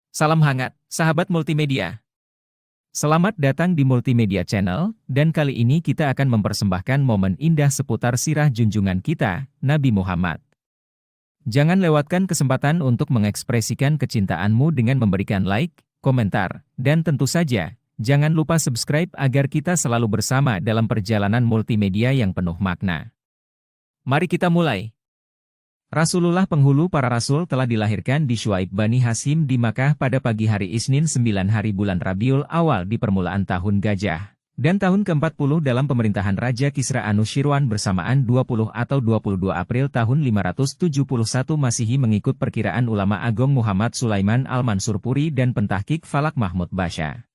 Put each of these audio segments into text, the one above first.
Salam hangat, sahabat multimedia. Selamat datang di Multimedia Channel, dan kali ini kita akan mempersembahkan momen indah seputar sirah junjungan kita, Nabi Muhammad. Jangan lewatkan kesempatan untuk mengekspresikan kecintaanmu dengan memberikan like, komentar, dan tentu saja, jangan lupa subscribe agar kita selalu bersama dalam perjalanan multimedia yang penuh makna. Mari kita mulai. Rasulullah penghulu para rasul telah dilahirkan di Syuaib Bani Hashim di Makkah pada pagi hari Isnin 9 hari bulan Rabiul Awal di permulaan tahun Gajah, dan tahun ke-40 dalam pemerintahan Raja Kisra Anushirwan bersamaan 20 atau 22 April tahun 571 Masehi mengikut perkiraan ulama agung Muhammad Sulaiman Al-Mansurpuri dan pentahkik Falak Mahmud Basya.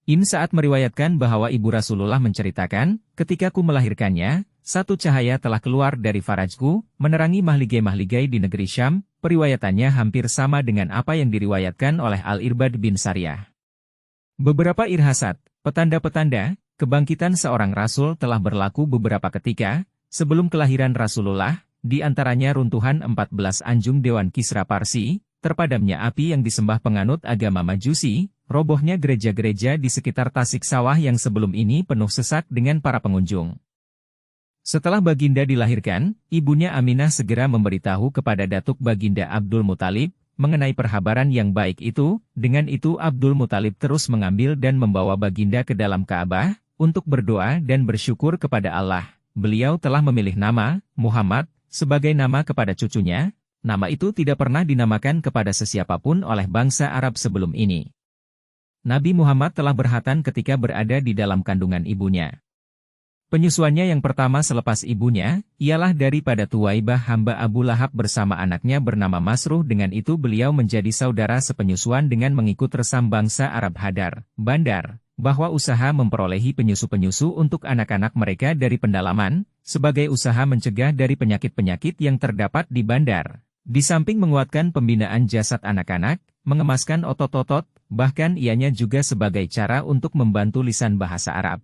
Ibn Sa'ad meriwayatkan bahwa ibu Rasulullah menceritakan, ketika ku melahirkannya, satu cahaya telah keluar dari farajku, menerangi mahligai-mahligai di negeri Syam. Periwayatannya hampir sama dengan apa yang diriwayatkan oleh Al-Irbad bin Sariyah. Beberapa irhasat, petanda-petanda, kebangkitan seorang rasul telah berlaku beberapa ketika, sebelum kelahiran Rasulullah, di antaranya runtuhan 14 anjung Dewan Kisra Parsi, terpadamnya api yang disembah penganut agama Majusi, robohnya gereja-gereja di sekitar Tasik Sawah yang sebelum ini penuh sesak dengan para pengunjung. Setelah Baginda dilahirkan, ibunya Aminah segera memberitahu kepada datuk Baginda Abdul Muthalib mengenai perhabaran yang baik itu. Dengan itu Abdul Muthalib terus mengambil dan membawa Baginda ke dalam Ka'bah untuk berdoa dan bersyukur kepada Allah. Beliau telah memilih nama Muhammad sebagai nama kepada cucunya. Nama itu tidak pernah dinamakan kepada sesiapapun oleh bangsa Arab sebelum ini. Nabi Muhammad telah berkhatan ketika berada di dalam kandungan ibunya. Penyusuannya yang pertama selepas ibunya, ialah daripada Tuwaibah hamba Abu Lahab bersama anaknya bernama Masruh. Dengan itu beliau menjadi saudara sepenyusuan dengan mengikut resam bangsa Arab Hadar, Bandar, bahwa usaha memperolehi penyusu-penyusu untuk anak-anak mereka dari pendalaman, sebagai usaha mencegah dari penyakit-penyakit yang terdapat di bandar. Di samping menguatkan pembinaan jasad anak-anak, mengemaskan otot-otot, bahkan ianya juga sebagai cara untuk membantu lisan bahasa Arab.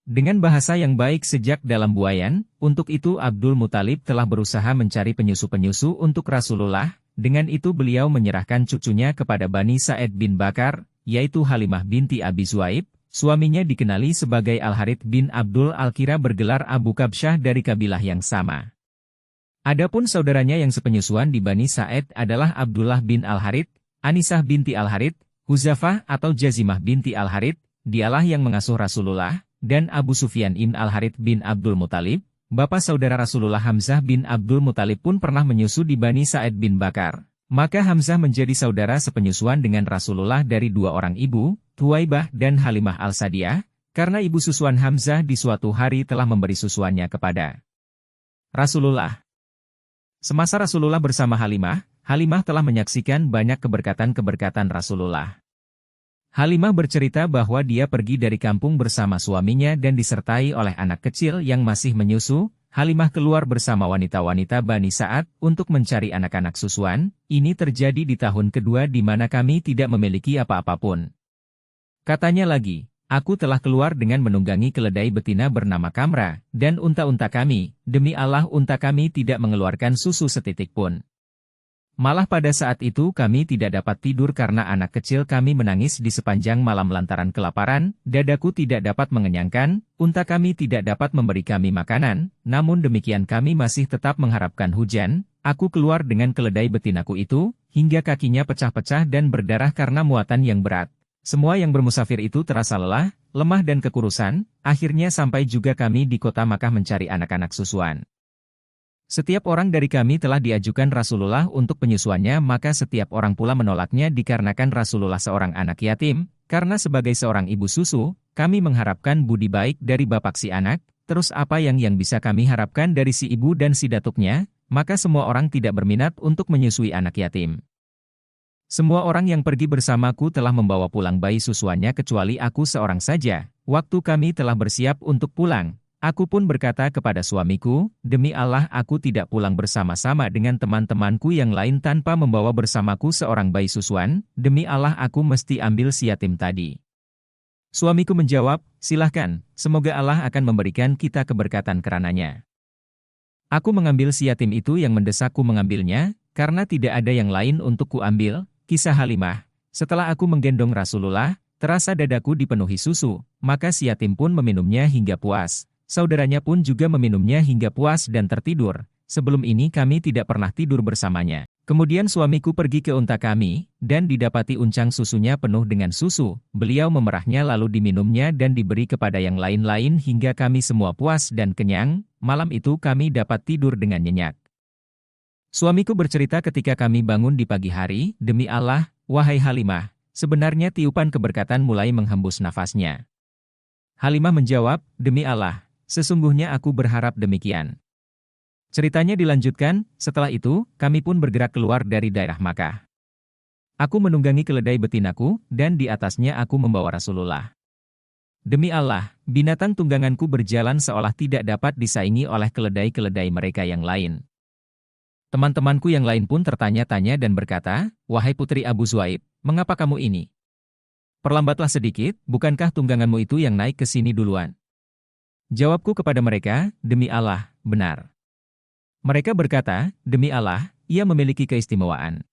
Dengan bahasa yang baik sejak dalam buayan, untuk itu Abdul Muthalib telah berusaha mencari penyusu-penyusu untuk Rasulullah. Dengan itu beliau menyerahkan cucunya kepada Bani Sa'id bin Bakar, yaitu Halimah binti Abi Zuaib. Suaminya dikenali sebagai Al-Harith bin Abdul Al-Kira bergelar Abu Kabsyah dari kabilah yang sama. Adapun saudaranya yang sepenyusuan di Bani Sa'id adalah Abdullah bin Al-Harith, Anisah binti Al-Harith, Huzafah atau Jazimah binti Al-Harith, dialah yang mengasuh Rasulullah, dan Abu Sufyan ibn Al-Harith bin Abdul Muthalib, bapak saudara Rasulullah Hamzah bin Abdul Muthalib pun pernah menyusu di Bani Sa'id bin Bakar. Maka Hamzah menjadi saudara sepenyusuan dengan Rasulullah dari dua orang ibu, Tuwaibah dan Halimah Al-Sadiyah, karena ibu susuan Hamzah di suatu hari telah memberi susuannya kepada Rasulullah. Semasa Rasulullah bersama Halimah, Halimah telah menyaksikan banyak keberkatan-keberkatan Rasulullah. Halimah bercerita bahwa dia pergi dari kampung bersama suaminya dan disertai oleh anak kecil yang masih menyusu. Halimah keluar bersama wanita-wanita Bani Sa'ad untuk mencari anak-anak susuan. Ini terjadi di tahun kedua di mana kami tidak memiliki apa-apapun. Katanya lagi, aku telah keluar dengan menunggangi keledai betina bernama Kamra, dan unta-unta kami, demi Allah unta kami tidak mengeluarkan susu setitik pun. Malah pada saat itu kami tidak dapat tidur karena anak kecil kami menangis di sepanjang malam lantaran kelaparan, dadaku tidak dapat mengenyangkan, unta kami tidak dapat memberi kami makanan, namun demikian kami masih tetap mengharapkan hujan. Aku keluar dengan keledai betinaku itu, hingga kakinya pecah-pecah dan berdarah karena muatan yang berat. Semua yang bermusafir itu terasa lelah, lemah dan kekurusan, akhirnya sampai juga kami di kota Makkah mencari anak-anak susuan. Setiap orang dari kami telah diajukan Rasulullah untuk penyusuannya, maka setiap orang pula menolaknya dikarenakan Rasulullah seorang anak yatim. Karena sebagai seorang ibu susu, kami mengharapkan budi baik dari bapak si anak. Terus apa yang bisa kami harapkan dari si ibu dan si datuknya? Maka semua orang tidak berminat untuk menyusui anak yatim. Semua orang yang pergi bersamaku telah membawa pulang bayi susuannya kecuali aku seorang saja. Waktu kami telah bersiap untuk pulang, aku pun berkata kepada suamiku, demi Allah aku tidak pulang bersama-sama dengan teman-temanku yang lain tanpa membawa bersamaku seorang bayi susuan, demi Allah aku mesti ambil si yatim tadi. Suamiku menjawab, silahkan, semoga Allah akan memberikan kita keberkatan karenanya. Aku mengambil si yatim itu yang mendesakku mengambilnya, karena tidak ada yang lain untuk kuambil. Kisah Halimah. Setelah aku menggendong Rasulullah, terasa dadaku dipenuhi susu, maka si yatim pun meminumnya hingga puas. Saudaranya pun juga meminumnya hingga puas dan tertidur. Sebelum ini kami tidak pernah tidur bersamanya. Kemudian suamiku pergi ke unta kami, dan didapati uncang susunya penuh dengan susu. Beliau memerahnya lalu diminumnya dan diberi kepada yang lain-lain hingga kami semua puas dan kenyang. Malam itu kami dapat tidur dengan nyenyak. Suamiku bercerita ketika kami bangun di pagi hari, demi Allah, wahai Halimah, sebenarnya tiupan keberkatan mulai menghembus nafasnya. Halimah menjawab, demi Allah, sesungguhnya aku berharap demikian. Ceritanya dilanjutkan, setelah itu, kami pun bergerak keluar dari daerah Makkah. Aku menunggangi keledai betinaku, dan di atasnya aku membawa Rasulullah. Demi Allah, binatang tungganganku berjalan seolah tidak dapat disaingi oleh keledai-keledai mereka yang lain. Teman-temanku yang lain pun tertanya-tanya dan berkata, wahai putri Abu Zuaib, mengapa kamu ini? Perlambatlah sedikit, bukankah tungganganmu itu yang naik ke sini duluan? Jawabku kepada mereka, demi Allah, benar. Mereka berkata, demi Allah, ia memiliki keistimewaan.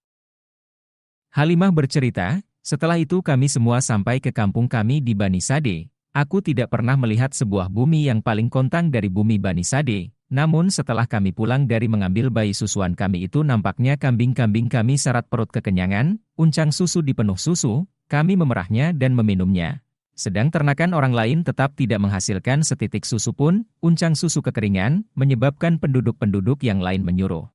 Halimah bercerita, setelah itu kami semua sampai ke kampung kami di Bani Sade. Aku tidak pernah melihat sebuah bumi yang paling kontang dari bumi Bani Sade. Namun setelah kami pulang dari mengambil bayi susuan kami itu nampaknya kambing-kambing kami syarat perut kekenyangan, uncang susu dipenuh susu, kami memerahnya dan meminumnya. Sedang ternakan orang lain tetap tidak menghasilkan setitik susu pun, uncang susu kekeringan, menyebabkan penduduk-penduduk yang lain menyuruh.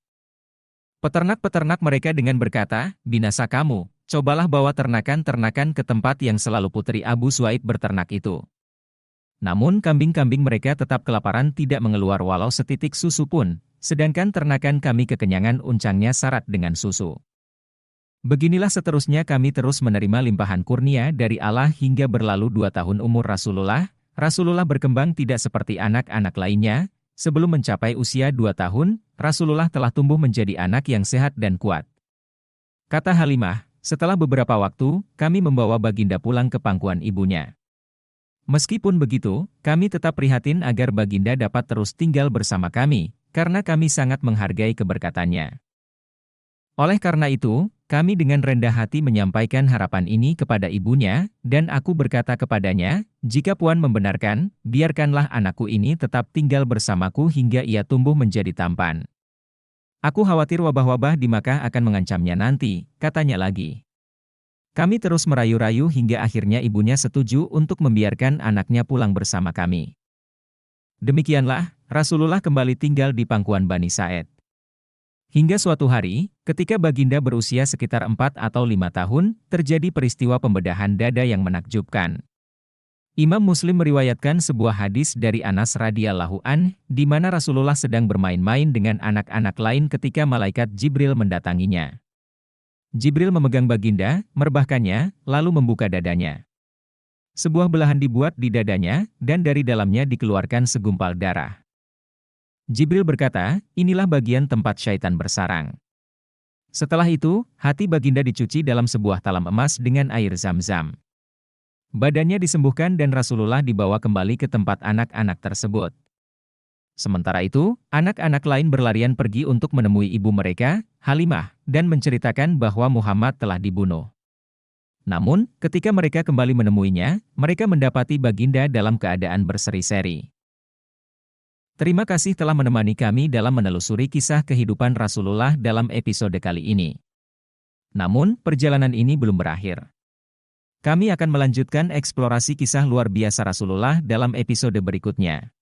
Peternak-peternak mereka dengan berkata, binasa kamu, cobalah bawa ternakan-ternakan ke tempat yang selalu putri Abu Zuaib berternak itu. Namun kambing-kambing mereka tetap kelaparan tidak mengeluar walau setitik susu pun, sedangkan ternakan kami kekenyangan uncangnya syarat dengan susu. Beginilah seterusnya kami terus menerima limpahan kurnia dari Allah hingga berlalu 2 tahun umur Rasulullah. Rasulullah berkembang tidak seperti anak-anak lainnya. Sebelum mencapai usia 2 tahun, Rasulullah telah tumbuh menjadi anak yang sehat dan kuat. Kata Halimah, setelah beberapa waktu, kami membawa baginda pulang ke pangkuan ibunya. Meskipun begitu, kami tetap prihatin agar baginda dapat terus tinggal bersama kami, karena kami sangat menghargai keberkatannya. Oleh karena itu, kami dengan rendah hati menyampaikan harapan ini kepada ibunya, dan aku berkata kepadanya, jika Puan membenarkan, biarkanlah anakku ini tetap tinggal bersamaku hingga ia tumbuh menjadi tampan. Aku khawatir wabah-wabah di Makkah akan mengancamnya nanti, katanya lagi. Kami terus merayu-rayu hingga akhirnya ibunya setuju untuk membiarkan anaknya pulang bersama kami. Demikianlah, Rasulullah kembali tinggal di pangkuan Bani Sa'ed. Hingga suatu hari, ketika baginda berusia sekitar 4 atau 5 tahun, terjadi peristiwa pembedahan dada yang menakjubkan. Imam Muslim meriwayatkan sebuah hadis dari Anas radhiyallahu anh, di mana Rasulullah sedang bermain-main dengan anak-anak lain ketika malaikat Jibril mendatanginya. Jibril memegang baginda, merebahkannya, lalu membuka dadanya. Sebuah belahan dibuat di dadanya, dan dari dalamnya dikeluarkan segumpal darah. Jibril berkata, inilah bagian tempat syaitan bersarang. Setelah itu, hati baginda dicuci dalam sebuah talam emas dengan air zam-zam. Badannya disembuhkan dan Rasulullah dibawa kembali ke tempat anak-anak tersebut. Sementara itu, anak-anak lain berlarian pergi untuk menemui ibu mereka, Halimah, dan menceritakan bahwa Muhammad telah dibunuh. Namun, ketika mereka kembali menemuinya, mereka mendapati baginda dalam keadaan berseri-seri. Terima kasih telah menemani kami dalam menelusuri kisah kehidupan Rasulullah dalam episode kali ini. Namun, perjalanan ini belum berakhir. Kami akan melanjutkan eksplorasi kisah luar biasa Rasulullah dalam episode berikutnya.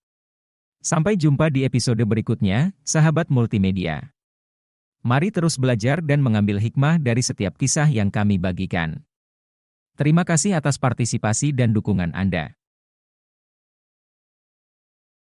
Sampai jumpa di episode berikutnya, sahabat multimedia. Mari terus belajar dan mengambil hikmah dari setiap kisah yang kami bagikan. Terima kasih atas partisipasi dan dukungan Anda.